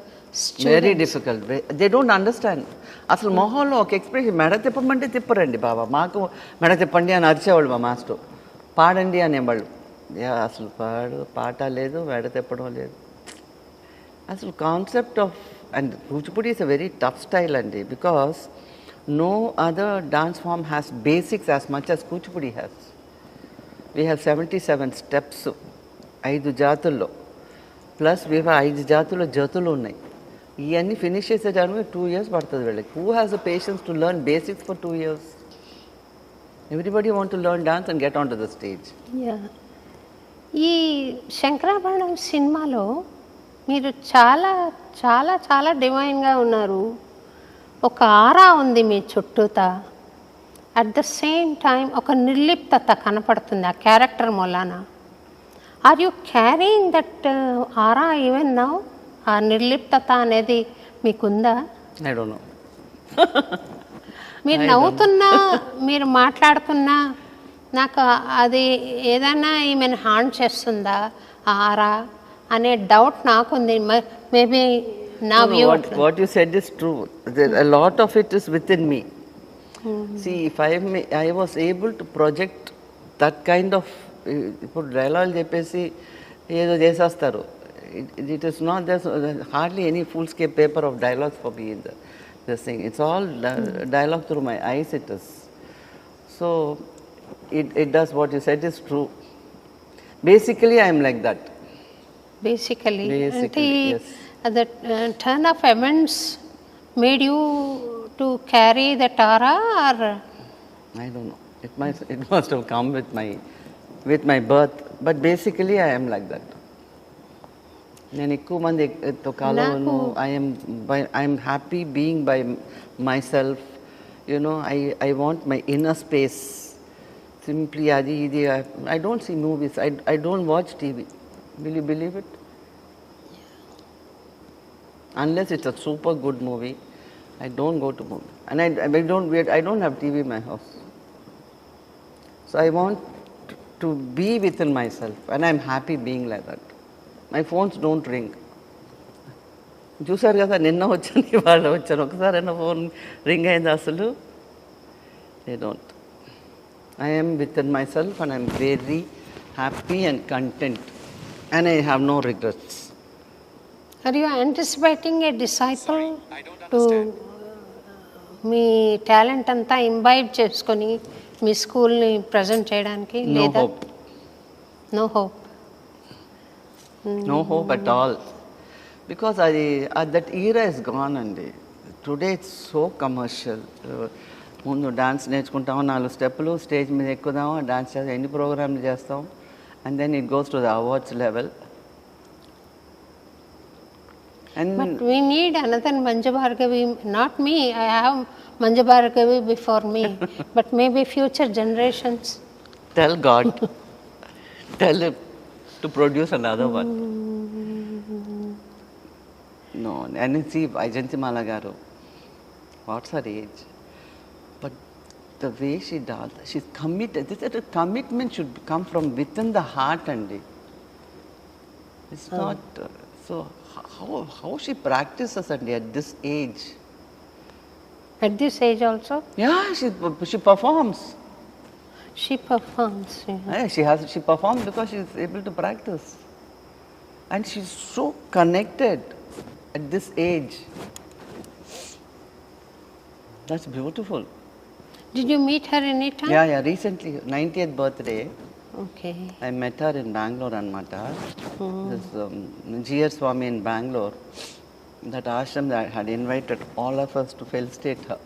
students? Very difficult. They don't understand. అసలు మొహంలో ఒక ఎక్స్ప్రెషన్, మెడ తిప్పమంటే తిప్పరండి బాబా. మాకు మెడ తిప్పండి అని అరిచేవాళ్ళు మా మాస్టర్, పాడండి అనేవాళ్ళు. అసలు పాట లేదు, మెడ తిప్పడం లేదు. అసలు concept of, and Kuchipudi is a very tough style అండి, because no other dance form has basics as much as Kuchipudi has. We have 77 steps 5 జాతుల్లో, ప్లస్ వీ హ్యావ్ 5 జాతుల్లో జతులు ఉన్నాయి. ఇవన్నీ ఫినిష్ చేసేదానికి 2 years పడుతుంది వీళ్ళకి. Who has a patience to learn basics for 2 years? Everybody want to learn dance and get on to the stage. ఈ శంకరాభరణం సినిమాలో మీరు చాలా చాలా చాలా డివైన్గా ఉన్నారు. ఒక ఆరా ఉంది మీ చుట్టూతా. అట్ ద సేమ్ టైం ఒక నిర్లిప్తత కనపడుతుంది ఆ క్యారెక్టర్ మూలాన. Are you carrying that aura even now? ఆ నిర్లిప్తత అనేది మీకుందా? I don't know. మీరు నవ్వుతున్నా, మీరు మాట్లాడుతున్నా నాకు అది ఏదైనా ఈమెను హార్మ్ చేస్తుందా ఆరా అనే డౌట్ నాకుంది. మేబీ నా view. What you said is true. A lot of it is within me. See, if I was able to project that kind of, ఇప్పుడు డైలాగ్ చెప్పేసి ఏదో చేసేస్తారు. It is not, there's hardly any full scale paper of dialogues for me in this thing. It's all dialogue through my eyes it is. So it does, what you said is true. Basically I am like that. Basically, yes. The turn of events made you to carry that aura, or I don't know. It must have come with my birth. But basically I am like that. నేను ఎక్కువ మందితో కలవను. I am happy being by myself. You know, I want my inner space. Simply adi idi. I don't see movies. I don't watch TV. Will you believe it? Unless it's a super good movie, I don't go to movie. And I don't have TV in my house. So I want to be within myself, and I'm happy being like that. My phones don't ring. చూసారు కదా, నిన్న వచ్చాను ఇవాళ వచ్చాను, ఒకసారైనా phone ring అయింది అసలు? They don't. I am within myself and I am very happy and content and I have no regrets. Are you anticipating a disciple to మీ టాలెంట్ అంతా ఇంబైబ్ చేసుకొని మీ స్కూల్ని ప్రజెంట్ చేయడానికి? No లేదా hope. No hope? No hope at all. Because that era is gone అండి. Today it's so commercial. ముందు dance నేర్చుకుంటాము, 4 స్టెప్పులు, స్టేజ్ మీద ఎక్కుదాము, డాన్స్ చేస్తాం, ఎన్ని ప్రోగ్రామ్లు చేస్తాం, and then it goes to the awards level. And But we need another Manju Bhargavi, not me. I have Manju Bhargavi before me, but maybe future generations. tell God, tell him to produce another one. No, and see Vaijayantimala garu, what's her age? But the way she does, she's committed. The commitment should come from within the heart, and it's not. So how she practices at this age? At this age also, Yeah, she performs. she performs. Yeah. She performs because she's able to practice, and she's so connected at this age. That's beautiful. Did you meet her anytime? Yeah. Recently, 90th birthday, Okay. I met her in Bangalore anmata. This G.R. Swami in Bangalore. That ashram that had invited all of us to felicitate her.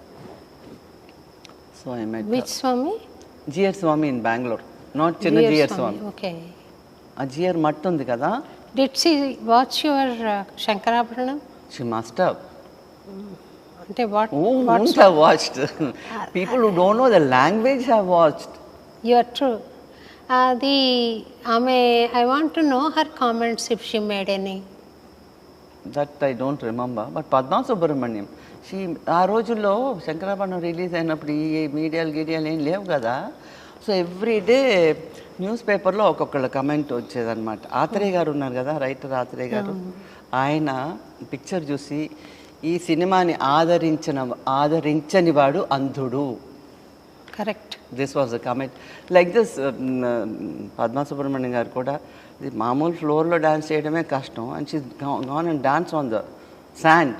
So I met Which Swami? her. G.R. Swami in Bangalore. Not Chinna G.R. Swami. Okay. A G.R. Mattu undi kada. Did she watch your Shankarabharanam? She must have. అంటే what? Who what wouldn't have watched? People who don't know the language have watched. You are true. అది ఆమె, I want to know her comments if she made any. That I don't remember. But Padma Subramaniam, ఆ రోజుల్లో Shankarabharanam release అయినప్పుడు ఈ మీడియాలు ఏం లేవు కదా. సో ఎవ్రీడే న్యూస్ పేపర్లో ఒక్కొక్కళ్ళ కమెంట్ వచ్చేదన్నమాట. ఆత్రేయ గారు ఉన్నారు కదా, రైటర్ ఆత్రేయ గారు, ఆయన పిక్చర్ చూసి ఈ సినిమాని ఆదరించని వాడు అంధుడు. Correct. This was a comment like this. Padma Subrahmanyam గారు కూడా ఇది మామూలు ఫ్లోర్లో డాన్స్ చేయడమే కష్టం, and she gone and dance on the sand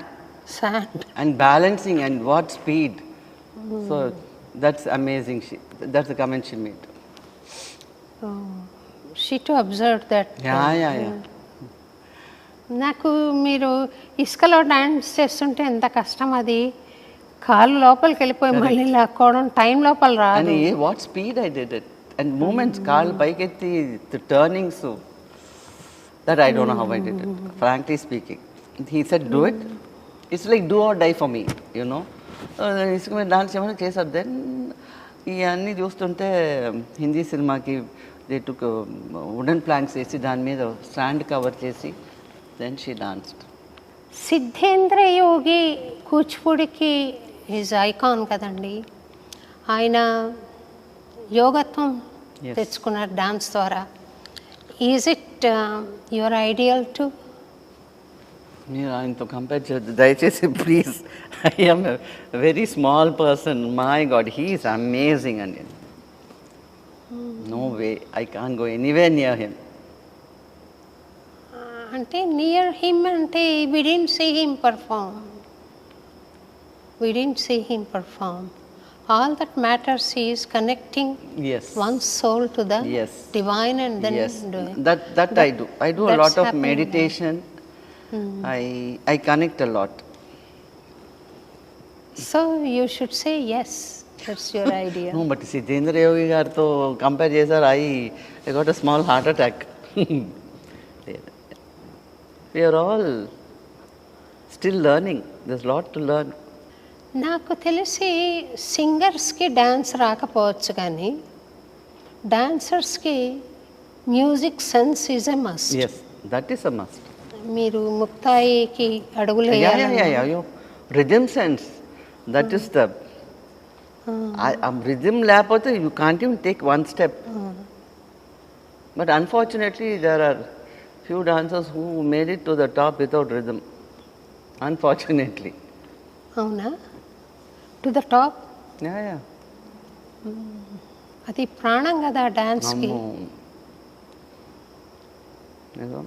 and balancing and what speed. So that's amazing. That's the comment she made. She too observed that. Yeah. నాకు మీరు ఇసుకలో డాన్స్ చేస్తుంటే ఎంత కష్టం, అది కాలు లోపలికి వెళ్ళిపోయి మళ్ళీ లాక్కోవడం, టైం లోపల రాదు. And what speed I did it, and movements, కాలు పైకెత్తి, the turnings, so that I don't know how I did it, frankly speaking. He said do it. It's like do or die for me, you know. ఇసుక మీద dance ఏమైనా చేశారు. Then ఇవన్నీ చూస్తుంటే హిందీ సినిమాకి they took wooden planks వేసి దాని మీద స్టాండ్ కవర్ చేసి then she danced. Siddhendra Yogi కూచిపూడికి ఈజ్ ఐకాన్ కదండి. ఆయన యోగత్వం తెచ్చుకున్నారు డాన్స్ ద్వారా. Is it your ideal too? మీరు ఆయనతో కంపేర్ చేయొద్దు దయచేసి please. I am a very small person. My God, he is amazing అండి. No way, I can go anywhere near him. అంటే నియర్ హిమ్ అంటే we didn't see him perform. We didn't see him perform. All that matters is connecting one's soul to the divine and then doing. That I do. I do a lot of meditation. I connect a lot. So you should say yes. That's your idea. No, but Siddhendra Yogi gartho compare chesaru, I got a small heart attack. We are all still learning. There's a lot to learn. నాకు తెలిసి సింగర్స్కి dance రాకపోవచ్చు, కానీ డాన్సర్స్కి music sense is a must. Yes, that is a must. మీరు ముక్తాయికి అడుగులు Yeah. Rhythm sense, that is the rhythm లేకపోతే you can't even take one step. But unfortunately there are few dancers who made it to the top without rhythm, unfortunately. అవునా? To the top. Yeah. అది ప్రాణం కదా డాన్స్కి. అమ్మో. ఏదో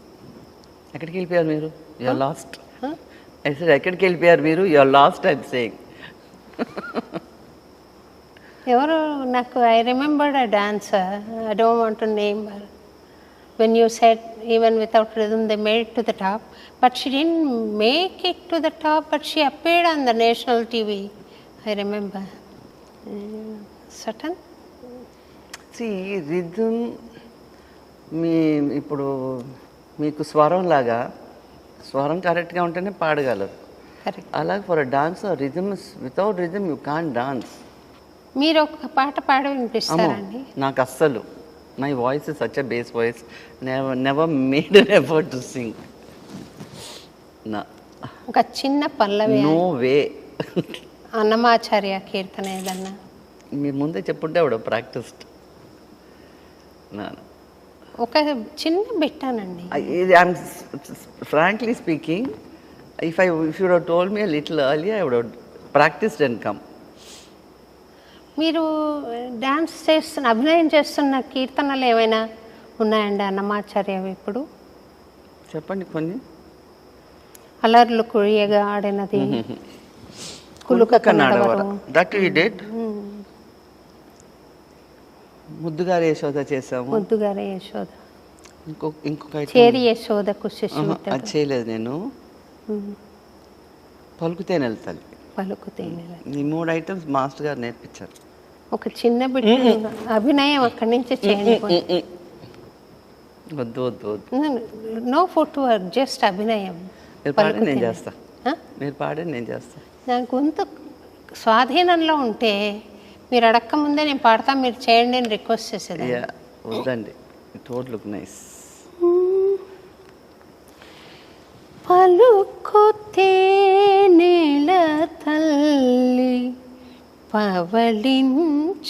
ఎక్కడికి వెళ్ళిపోయారు మీరు? You're lost. ఎక్కడికి వెళ్ళిపోయారు మీరు? You're lost I'm saying. ఎవరు నాకు I remembered a dancer, I don't want to name her. When you said even without rhythm they made it to the top, but she didn't make it to the top, but she appeared on the national TV. I remember. Certain? See, rhythm మీ ఇప్పుడు మీకు స్వరం లాగా, స్వరం కరెక్ట్గా ఉంటేనే పాడగలరు. Correct. అలాగే for a dancer rhythm without rhythm you can't dance. మీరు ఒక పాట పాడి వినిపిస్తారండి? నాకు అస్సలు, my voice is such a base voice, never made an effort to sing. నా ఒక చిన్న పల్లవి, నో వే. అన్నమాచార్య కీర్తన ఏదన్నా మీరు ముందే చెప్పుంటే ఆవిడ ప్రాక్టీస్డ్. ఒక చిన్న బిట్టానండి. I'm frankly speaking, if you would told me little earlier I would practised and come. మీరు డ్యాన్స్ చేస్తున్న, అభినయం చేస్తున్న కీర్తనలు ఏమైనా ఉన్నాయండి అన్నమాచార్యవి ఇప్పుడు? చెప్పండి కొన్ని. అలర్లు కురియగా ఆడినది, కులుక కన్నడవరం. That you did. ముద్దుగారి యశోద చేసాము. ముద్దుగారే యశోద. ఇంకొక చేరి యశోదకు శిశువు అది చేయలేదు నేను. పలుకుతేనే వెళ్తాను. పలుకుతేనే. ఈ 3 ఐటమ్స్ మాస్టర్ గారు నేర్పించారు. ఒక చిన్న బిడ్డ అభినయం అక్కడి నుంచి చేయండి. వద్దు వద్దు వద్దు. నో ఫుట్ వర్క్, జస్ట్ అభినయం. మీరు పాడండి నేను చేస్తా. మీరు పాడండి నేను చేస్తా. నా గొంతు స్వాధీనంలో ఉంటే మీరు అడక్క ముందే నేను పాడతా, మీరు చేయండి అని రిక్వెస్ట్ చేసేది. వద్దండి, ఇట్ వోంట్ లుక్ నైస్. పలుకుతే నేల తల్లి పవళించెను.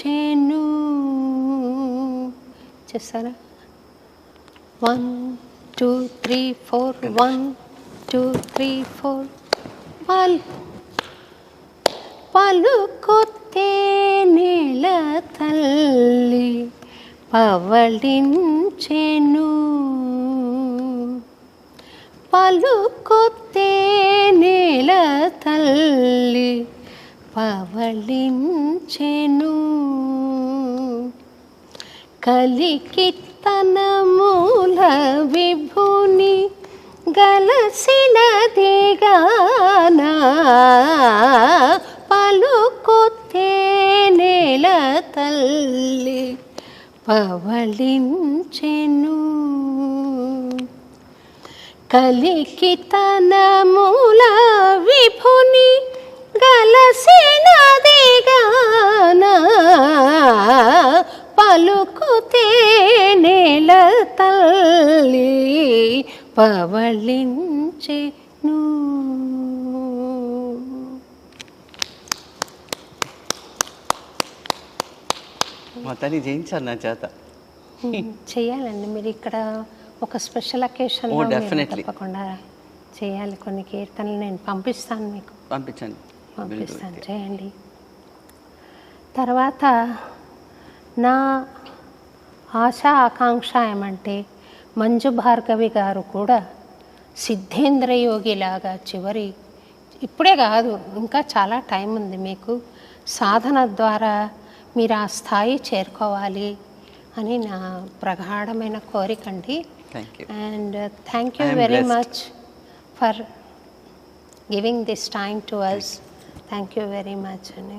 చేస్తారా? 1 2 3 4 1 2 3 4. పలుకొత్తే నేల తల్లి పవళించెను, పలుకొత్తే నేల తల్లి పవళించెను. కలికి తన మూల విభుని గలసినదిగానా, పలుకొత్తే నేల తల్లి పవళించెను. కలికి తన మూల విభుని గలసినదిగానా, పలుకుతే నేల తల్లి పవళించెను. మా తల్లి చేయించారు నా చేత. చేయాలండి మీరు ఇక్కడ ఒక స్పెషల్ అకేషన్ తప్పకుండా చేయాలి. కొన్ని కీర్తనలు నేను పంపిస్తాను మీకు. పంపిస్తాను, చేయండి. తర్వాత నా ఆశ ఆకాంక్ష ఏమంటే మంజు భార్గవి గారు కూడా సిద్ధేంద్ర యోగిలాగా చివరి, ఇప్పుడే కాదు ఇంకా చాలా టైం ఉంది మీకు, సాధన ద్వారా మీరు ఆ స్థాయి చేరుకోవాలి అని నా ప్రగాఢమైన కోరికండి. And thank you very much for giving this time to us. Thank you very much అండి.